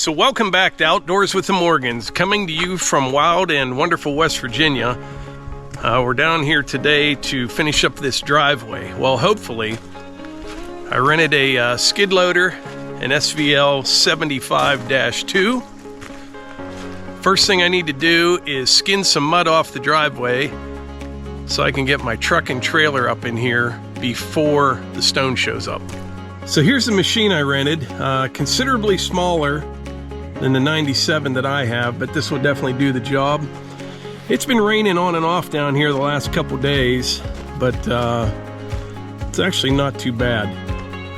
So welcome back to Outdoors with the Morgans, coming to you from wild and wonderful West Virginia. We're down here today to finish up this driveway. Well, hopefully. I rented a skid loader, an SVL75-2. First thing I need to do is skin some mud off the driveway so I can get my truck and trailer up in here before the stone shows up. So here's the machine I rented, considerably smaller than the 97 that I have, but this will definitely do the job. It's been raining on and off down here the last couple days, but it's actually not too bad.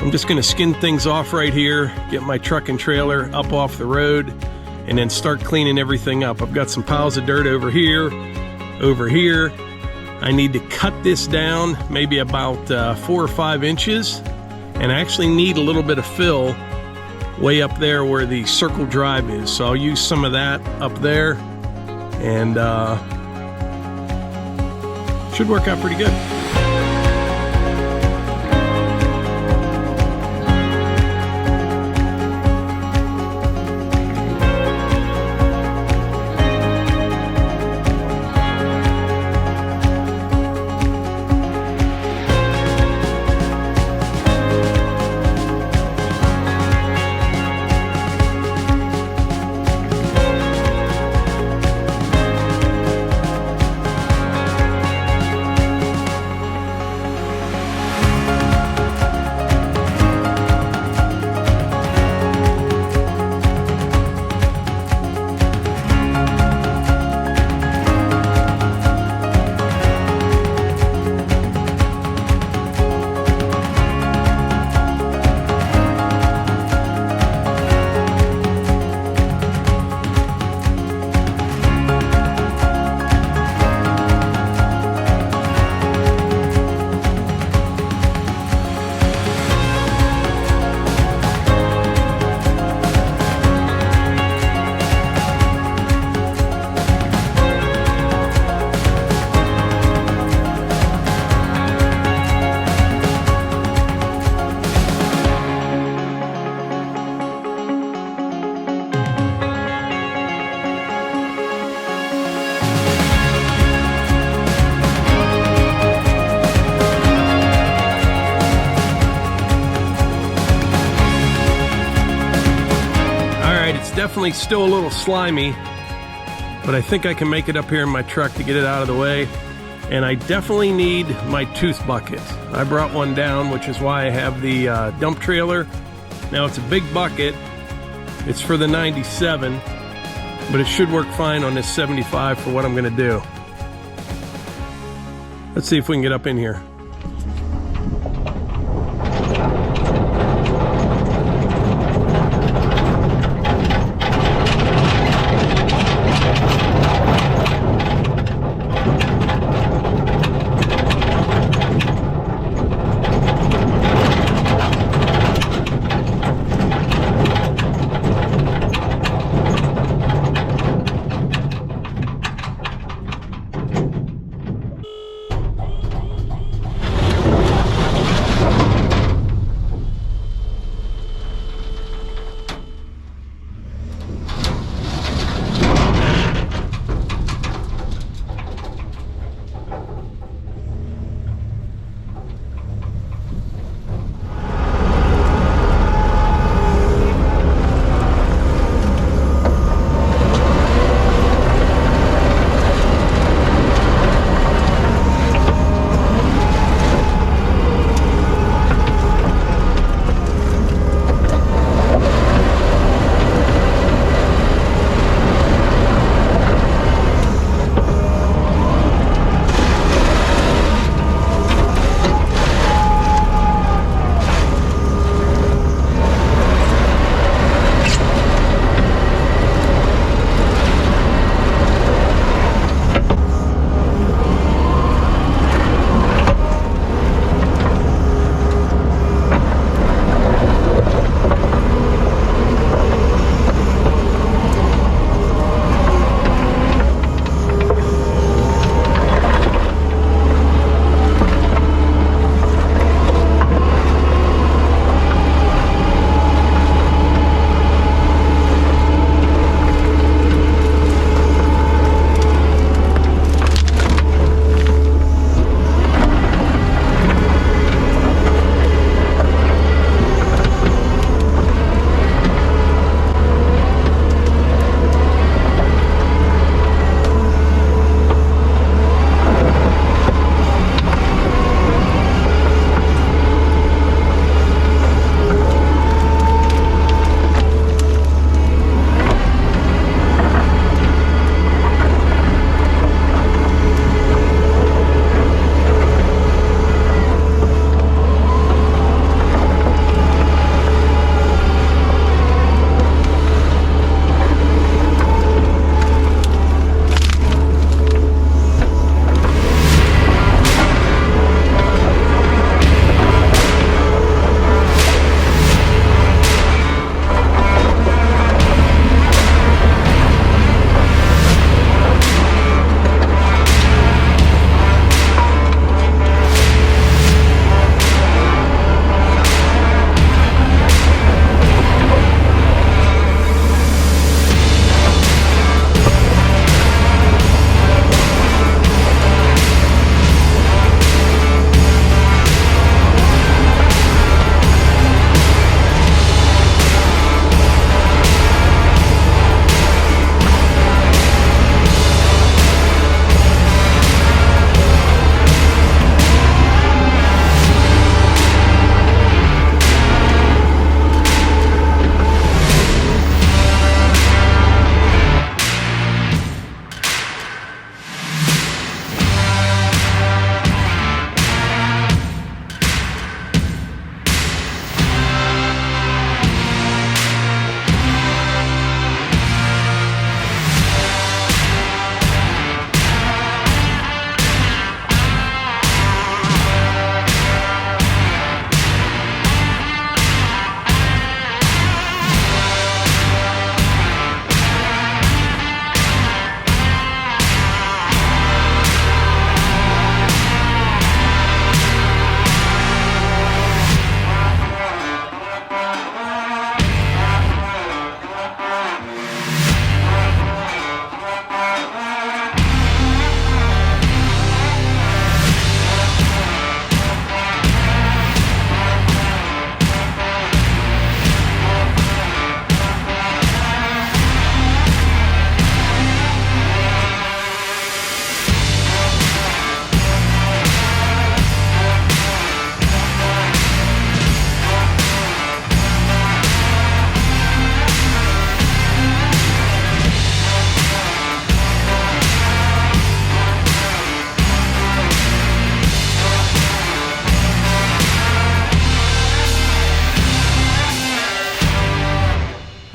I'm just gonna skin things off right here, get my truck and trailer up off the road, and then start cleaning everything up. I've got some piles of dirt over here. I need to cut this down maybe about 4 or 5 inches, and I actually need a little bit of fill way up there where the circle drive is. So I'll use some of that up there, and should work out pretty good. Definitely still a little slimy, but I think I can make it up here in my truck to get it out of the way. And I definitely need my tooth bucket. I brought one down, which is why I have the dump trailer. Now it's a big bucket. It's for the 97, but it should work fine on this 75 for what I'm gonna do. Let's see if we can get up in here.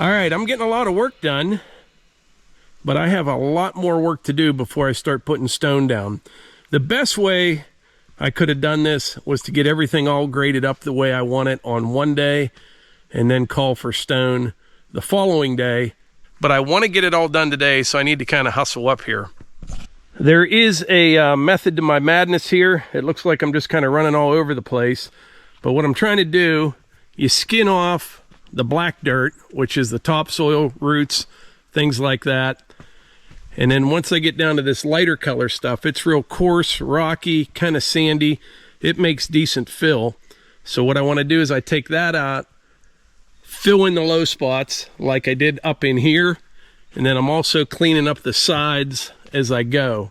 All right, I'm getting a lot of work done, but I have a lot more work to do before I start putting stone down. The best way I could have done this was to get everything all graded up the way I want it on one day and then call for stone the following day. But I want to get it all done today, so I need to kind of hustle up here. There is a method to my madness here. It looks like I'm just kind of running all over the place. But what I'm trying to do, you skin off the black dirt, which is the topsoil, roots, things like that. And then once I get down to this lighter color stuff, it's real coarse, rocky, kind of sandy. It makes decent fill. So what I want to do is I take that out, fill in the low spots like I did up in here. And then I'm also cleaning up the sides as I go.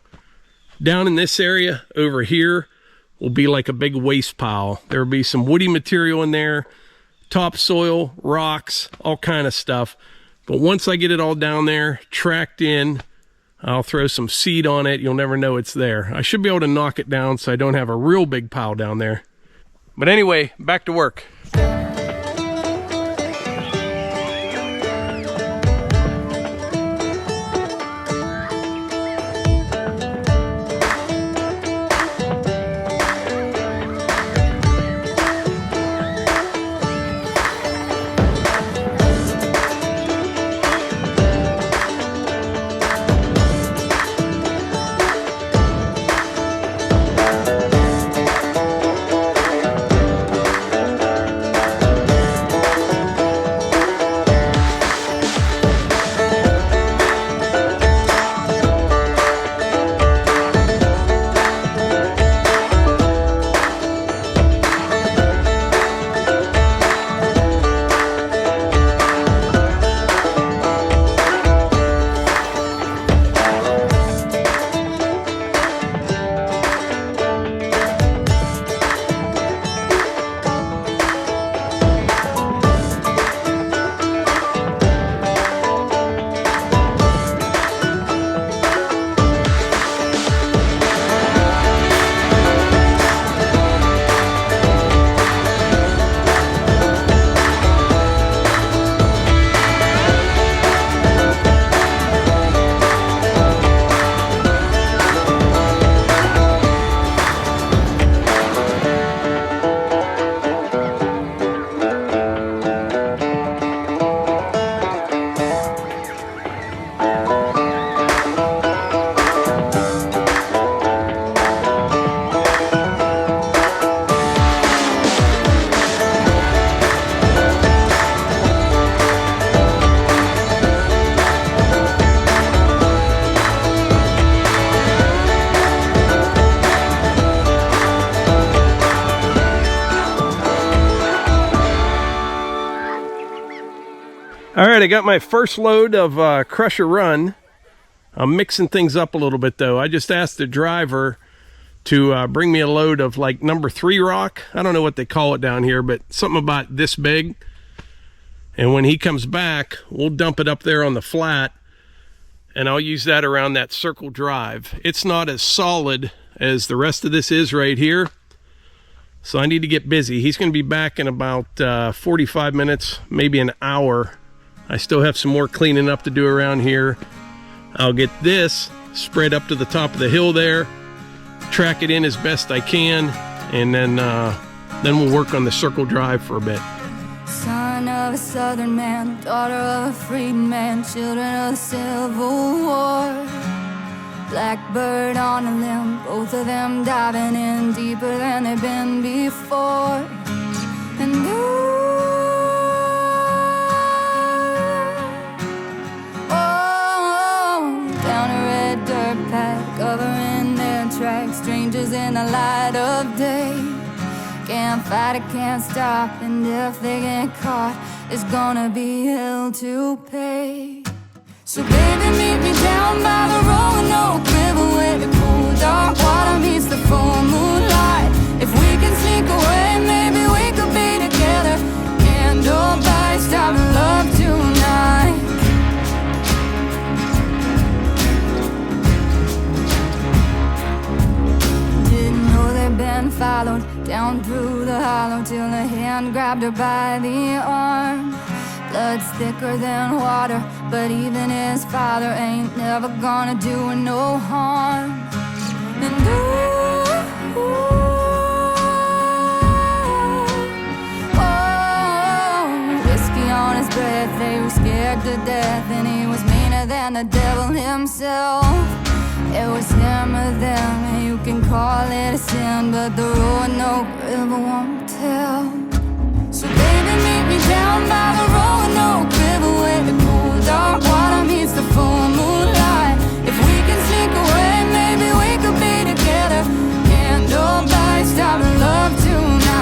Down in this area over here will be like a big waste pile. There will be some woody material in there, topsoil, rocks, all kind of stuff. But once I get it all down there, tracked in, I'll throw some seed on it. You'll never know it's there. I should be able to knock it down so I don't have a real big pile down there. But anyway, back to work. All right, I got my first load of crusher run. I'm mixing things up a little bit though. I just asked the driver to bring me a load of like number 3 rock. I don't know what they call it down here, but something about this big. And when he comes back, we'll dump it up there on the flat and I'll use that around that circle drive. It's not as solid as the rest of this is right here. So I need to get busy. He's going to be back in about 45 minutes, maybe an hour. I still have some more cleaning up to do around here. I'll get this spread up to the top of the hill there, track it in as best I can, and then we'll work on the circle drive for a bit. Son of a southern man, daughter of a freedman, children of the Civil War. Blackbird on a limb, both of them diving in deeper than they've been before. And down a red dirt path, covering their tracks, strangers in the light of day. Can't fight it, can't stop, and if they get caught, it's gonna be hell to pay. So baby, meet me down by the rolling oak river, where the cool dark water meets the full moonlight. If we can sneak away, maybe we could be together. Candlelight, stop love tonight. Didn't know they'd been followed down through the hollow till a hand grabbed her by the arm. blood's thicker than water, but even his father ain't never gonna do him no harm. And whiskey on his breath, they were scared to death, and he was meaner than the devil himself. It was him or them, and you can call it a sin, but the Roanoke River won't tell. So baby, meet me down by the Roanoke River, where the cool dark water meets the full moonlight. If we can sneak away, maybe we could be together. Can't nobody stop love tonight.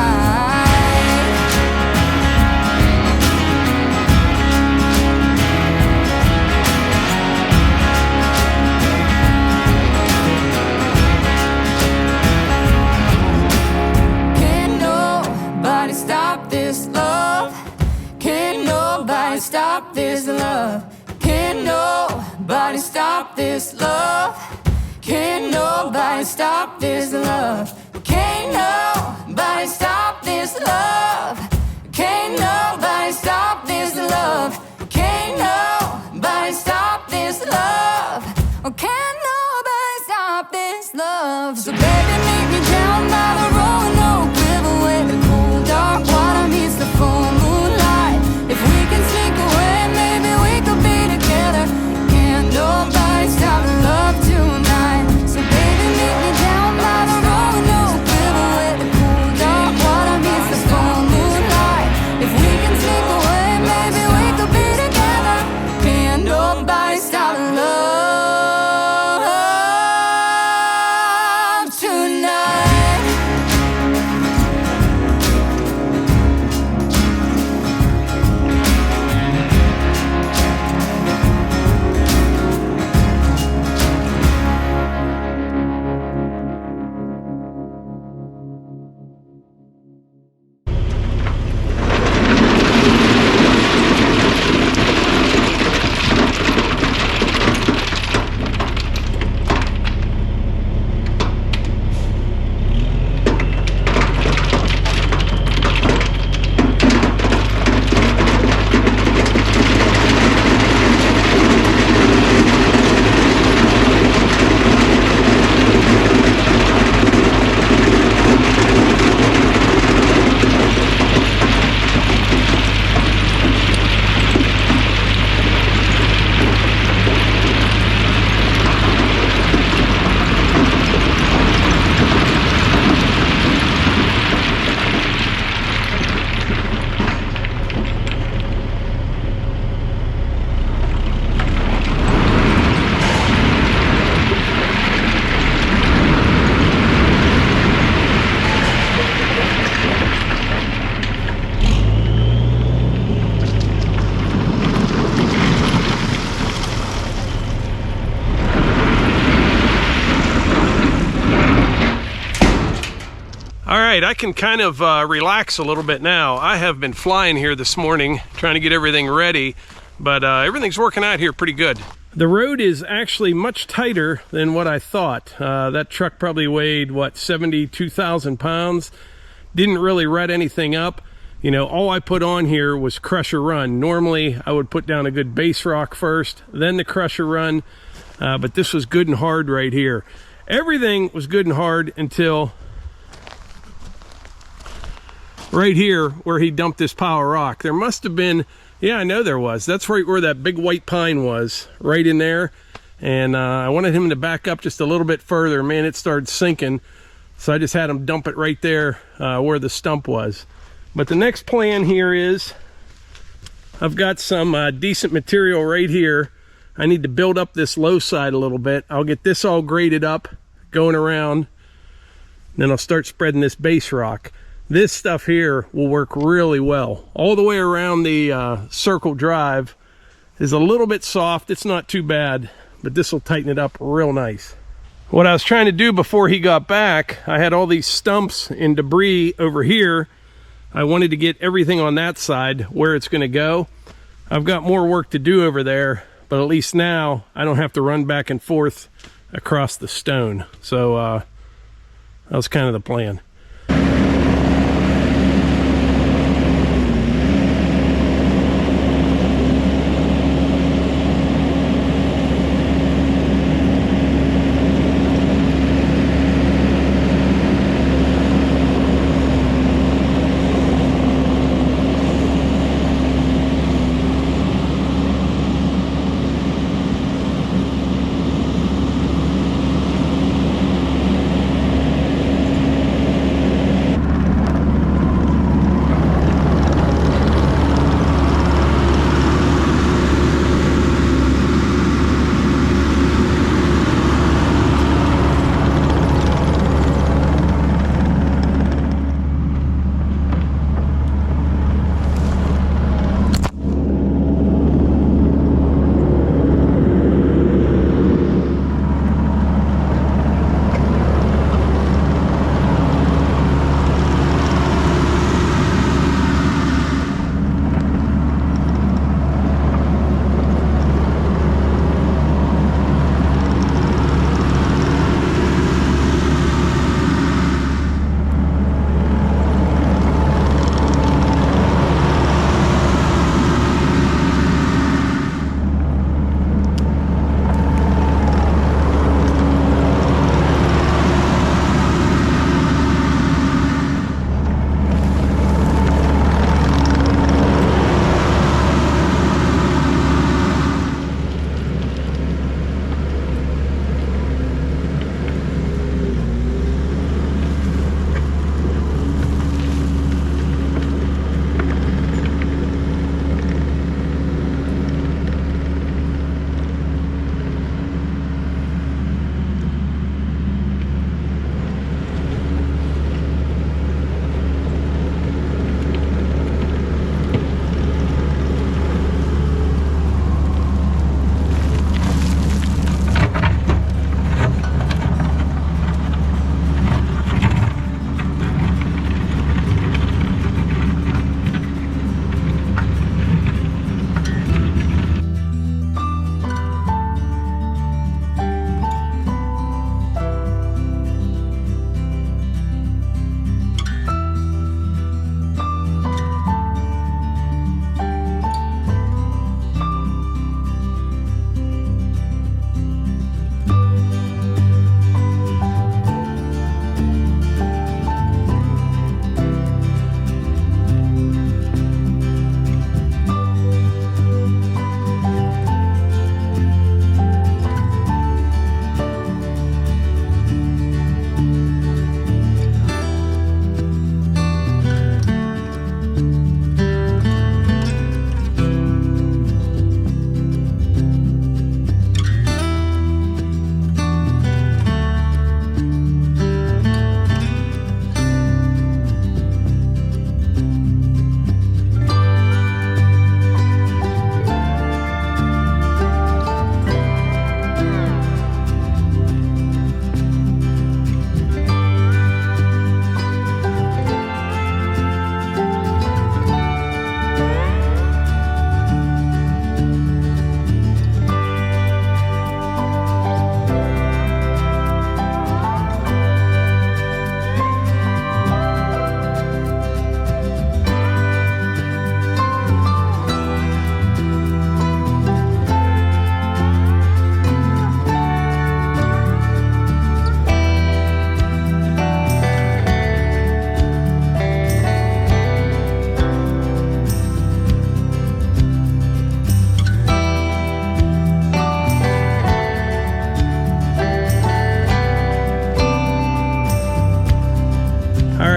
Stop this love. Can't nobody stop this love. Can't nobody stop this love. Can't nobody stop this love. Can't nobody stop this love. Can't nobody stop this love. Can't nobody stop this love. Oh, can't nobody stop this love. So baby, meet me down by the Roanoke River, where the dark water meets the full moonlight. If we can sneak away, maybe we could be together. Can't nobody stop love tonight. So baby, meet me down by the Roanoke River, where the cool dark water meets the full moonlight. If we can sneak away, maybe we could be together. Can't nobody stop love tonight. I can kind of relax a little bit now. I have been flying here this morning trying to get everything ready, but everything's working out here pretty good. The road is actually much tighter than what I thought. That truck probably weighed, what, 72,000 pounds? Didn't really rut anything up. You know, all I put on here was crusher run. Normally, I would put down a good base rock first, then the crusher run, but this was good and hard right here. Everything was good and hard until right here where he dumped this pile of rock. There must have been, yeah, I know there was. That's right where that big white pine was, right in there. And I wanted him to back up just a little bit further. Man, it started sinking. So I just had him dump it right there where the stump was. But the next plan here is, I've got some decent material right here. I need to build up this low side a little bit. I'll get this all graded up, going around. Then I'll start spreading this base rock. This stuff here will work really well. All the way around the circle drive is a little bit soft. It's not too bad, but this will tighten it up real nice. What I was trying to do before he got back, I had all these stumps and debris over here. I wanted to get everything on that side where it's going to go. I've got more work to do over there, but at least now I don't have to run back and forth across the stone. So that was kind of the plan.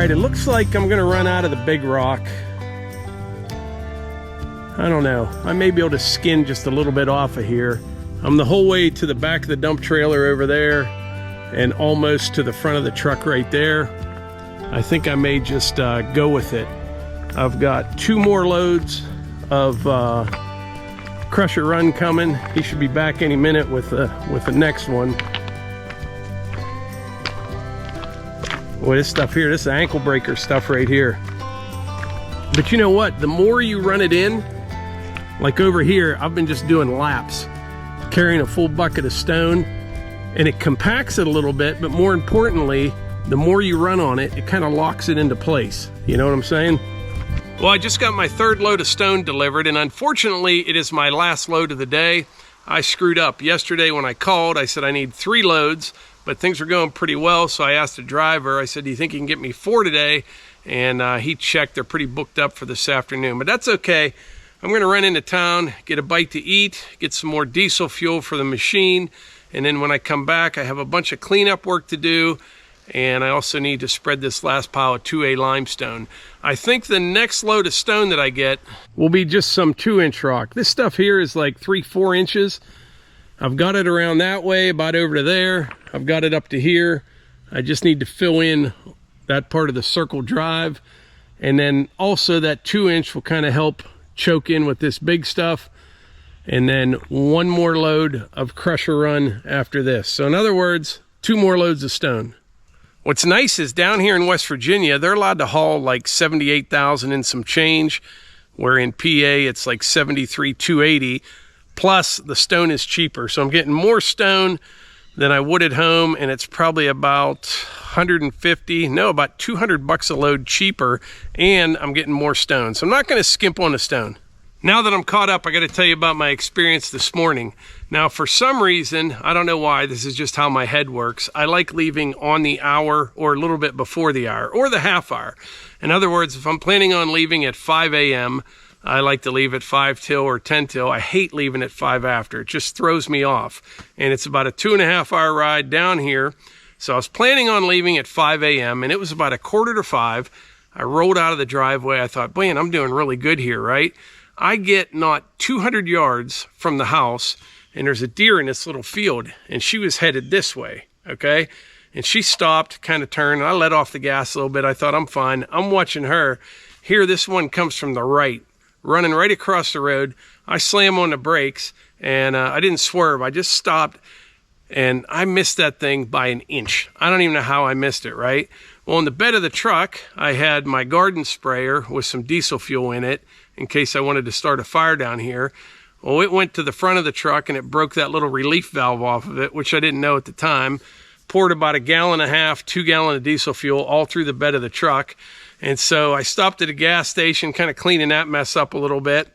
right, it looks like I'm gonna run out of the big rock. I don't know, I may be able to skin just a little bit off of here. I'm the whole way to the back of the dump trailer over there and almost to the front of the truck right there. I think I may just go with it. I've got 2 more loads of crusher run coming. He should be back any minute with the next one. Boy, this stuff here, this is ankle breaker stuff right here. But you know what? The more you run it in, like over here, I've been just doing laps, carrying a full bucket of stone, and it compacts it a little bit, but more importantly, the more you run on it, it kind of locks it into place. You know what I'm saying? Well, I just got my 3rd load of stone delivered, and unfortunately, it is my last load of the day. I screwed up. Yesterday when I called, I said I need 3 loads, but things were going pretty well, so I asked the driver, I said, do you think you can get me 4 today? And he checked, they're pretty booked up for this afternoon, but that's okay. I'm gonna run into town, get a bite to eat, get some more diesel fuel for the machine, and then when I come back, I have a bunch of cleanup work to do, and I also need to spread this last pile of 2A limestone. I think the next load of stone that I get will be just some 2-inch rock. This stuff here is like 3-4 inches. I've got it around that way, about over to there. I've got it up to here. I just need to fill in that part of the circle drive. And then also that 2-inch will kind of help choke in with this big stuff. And then 1 more load of crusher run after this. So in other words, 2 more loads of stone. What's nice is down here in West Virginia, they're allowed to haul like 78,000 and some change, where in PA it's like 73,280. Plus the stone is cheaper, so I'm getting more stone than I would at home, and it's probably about 150, no, about 200 bucks a load cheaper, and I'm getting more stone. So I'm not gonna skimp on the stone. Now that I'm caught up, I gotta tell you about my experience this morning. Now, for some reason, I don't know why, this is just how my head works, I like leaving on the hour or a little bit before the hour, or the half hour. In other words, if I'm planning on leaving at 5 a.m., I like to leave at 5 till or 10 till. I hate leaving at 5 after. It just throws me off. And it's about a 2.5 hour ride down here. So I was planning on leaving at 5 a.m. and it was about 4:45. I rolled out of the driveway. I thought, man, I'm doing really good here, right? I get not 200 yards from the house and there's a deer in this little field and she was headed this way, okay? And she stopped, kind of turned. I let off the gas a little bit. I thought, I'm fine. I'm watching her. Here, this one comes from the right, running right across the road. I slam on the brakes and I didn't swerve. I just stopped and I missed that thing by an inch. I don't even know how I missed it, right? Well, in the bed of the truck, I had my garden sprayer with some diesel fuel in it in case I wanted to start a fire down here. Well, it went to the front of the truck and it broke that little relief valve off of it, which I didn't know at the time. Poured about 1.5 gallons, 2 gallons of diesel fuel all through the bed of the truck. And so I stopped at a gas station, kind of cleaning that mess up a little bit.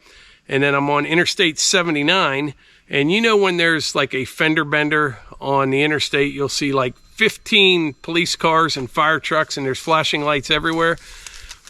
And then I'm on Interstate 79. And you know when there's like a fender bender on the interstate, you'll see like 15 police cars and fire trucks and there's flashing lights everywhere.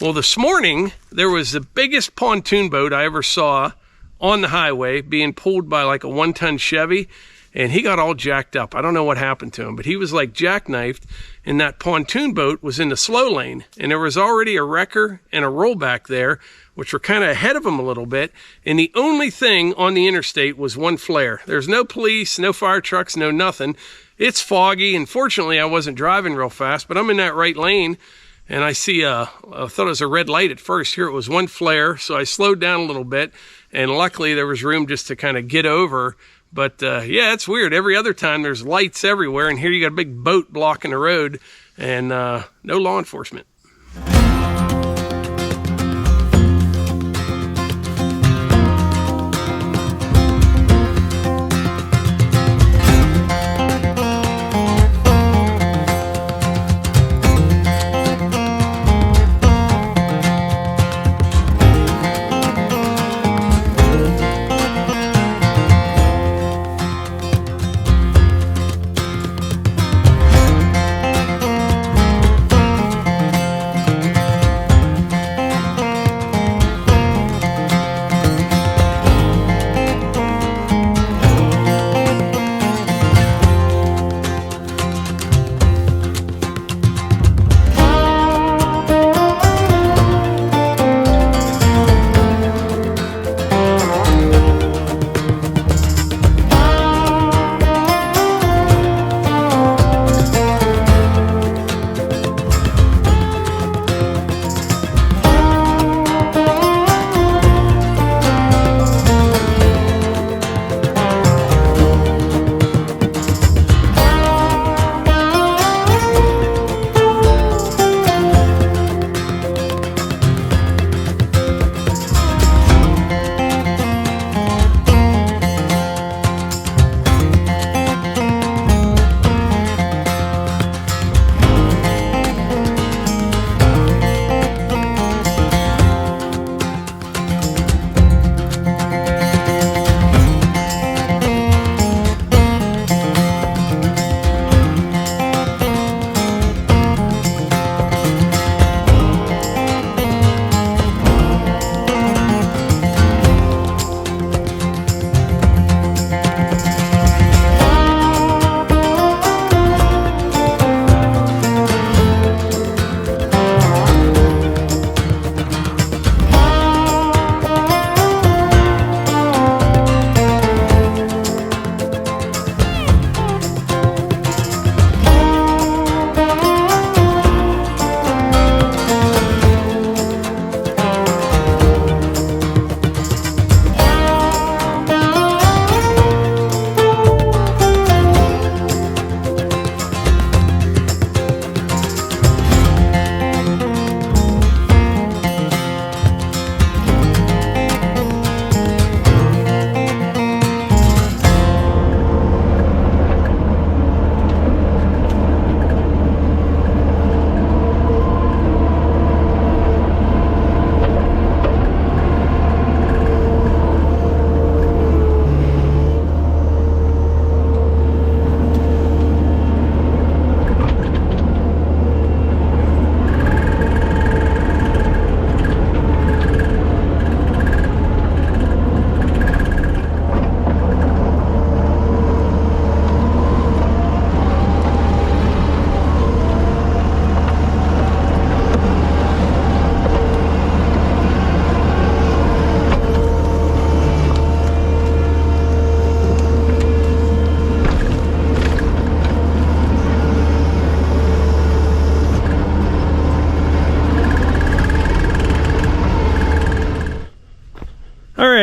Well, this morning, there was the biggest pontoon boat I ever saw on the highway being pulled by like a 1-ton Chevy. And he got all jacked up. I don't know what happened to him, but he was like jackknifed. And that pontoon boat was in the slow lane. And there was already a wrecker and a rollback there, which were kind of ahead of him a little bit. And the only thing on the interstate was one flare. There's no police, no fire trucks, no nothing. It's foggy. And fortunately, I wasn't driving real fast, but I'm in that right lane. And I see, I thought it was a red light at first. Here it was one flare. So I slowed down a little bit. And luckily, there was room just to kind of get over. But yeah, it's weird. Every other time there's lights everywhere, and here you got a big boat blocking the road and no law enforcement.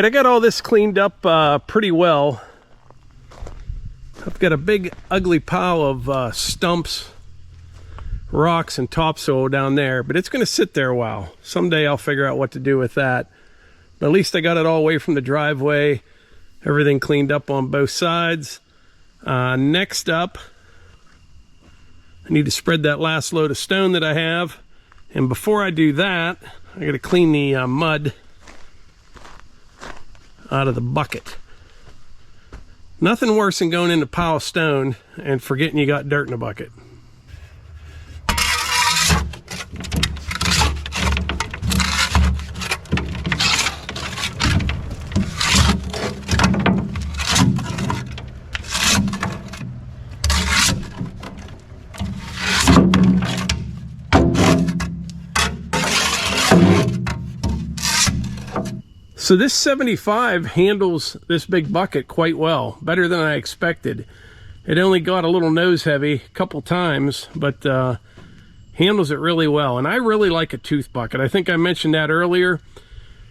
right, I got all this cleaned up pretty well. I've got a big ugly pile of stumps, rocks, and topsoil down there, but it's going to sit there a while. Someday I'll figure out what to do with that. But at least I got it all away from the driveway. Everything cleaned up on both sides. Next up, I need to spread that last load of stone that I have. And before I do that, I got to clean the mud out of the bucket. Nothing worse than going in a pile of stone and forgetting you got dirt in the bucket. So this 75 handles this big bucket quite well, better than I expected. It only got a little nose heavy a couple times, but handles it really well. And I really like a tooth bucket. I think I mentioned that earlier.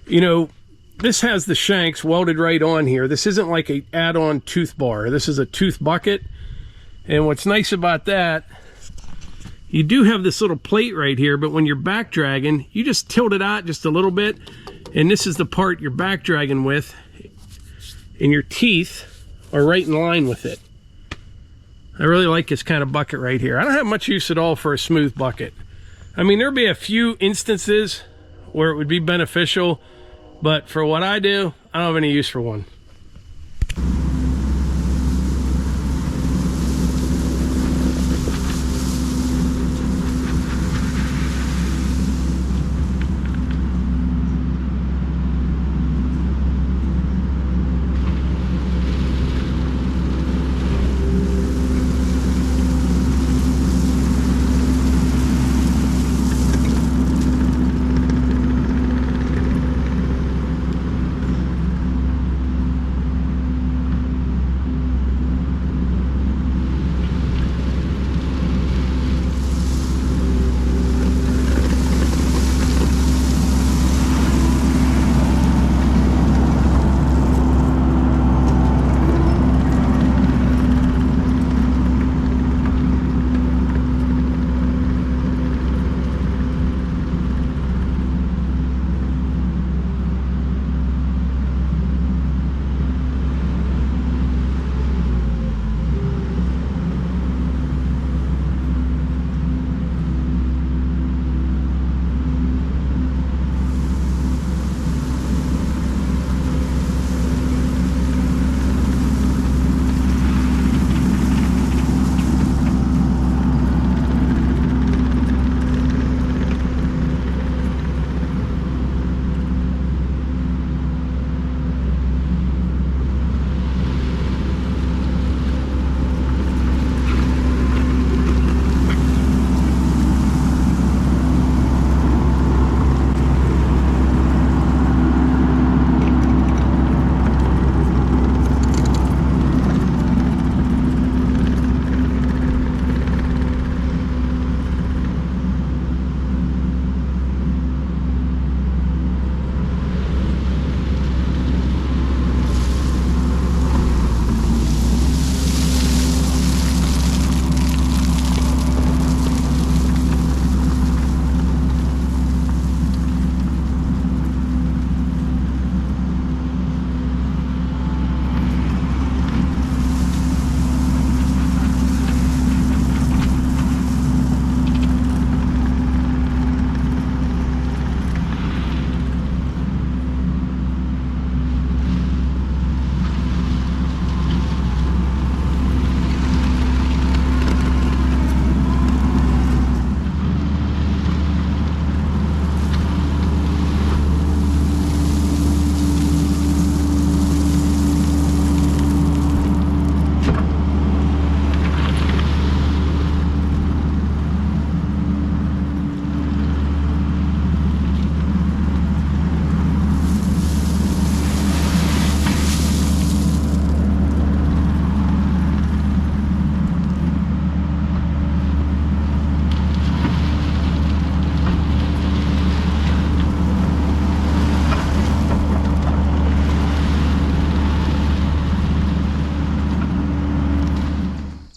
You know, this has the shanks welded right on here. This isn't like an add-on tooth bar. This is a tooth bucket. And what's nice about that, you do have this little plate right here, but when you're back dragging, you just tilt it out just a little bit. And this is the part you're back dragging with, and your teeth are right in line with it. I really like this kind of bucket right here. I don't have much use at all for a smooth bucket. I mean, there'll be a few instances where it would be beneficial, but for what I do, I don't have any use for one.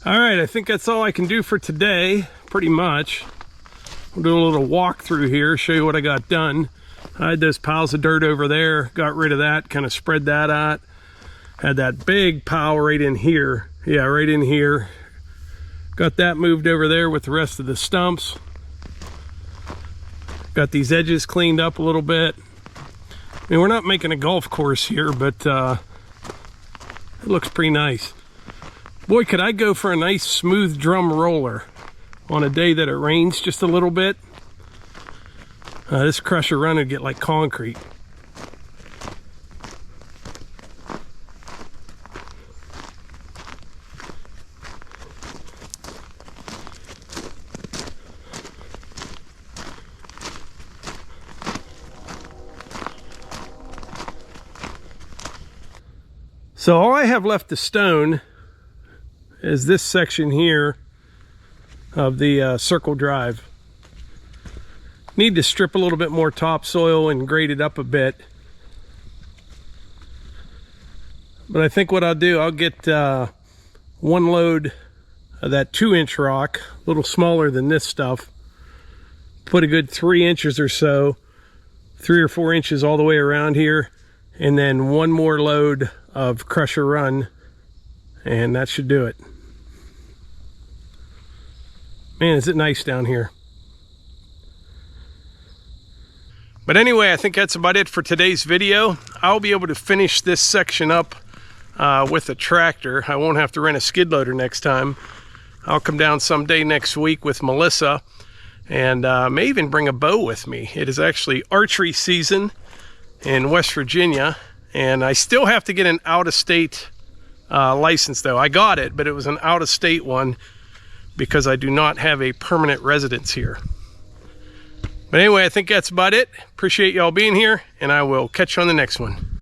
All right, I think that's all I can do for today, pretty much. We'll do a little walk through here, show you what I got done. I had those piles of dirt over there, got rid of that, kind of spread that out. Had that big pile right in here. Yeah, right in here. Got that moved over there with the rest of the stumps. Got these edges cleaned up a little bit. I mean, we're not making a golf course here, but it looks pretty nice. Boy, could I go for a nice smooth drum roller on a day that it rains just a little bit. This crusher run would get like concrete. So all I have left to stone is this section here of the circle drive. Need to strip a little bit more topsoil and grade it up a bit. But I think what I'll do, I'll get one load of that 2-inch rock, a little smaller than this stuff. Put a good 3 inches or so, 3 or 4 inches all the way around here. And then one more load of crusher run, and that should do it. Man, is it nice down here. But anyway, I think that's about it for today's video. I'll be able to finish this section up with a tractor. I won't have to rent a skid loader next time. I'll come down someday next week with Melissa, and may even bring a bow with me. It is actually archery season in West Virginia, and I still have to get an out-of-state license though. I got it, but it was an out-of-state one because I do not have a permanent residence here. But anyway, I think that's about it. Appreciate y'all being here, and I will catch you on the next one.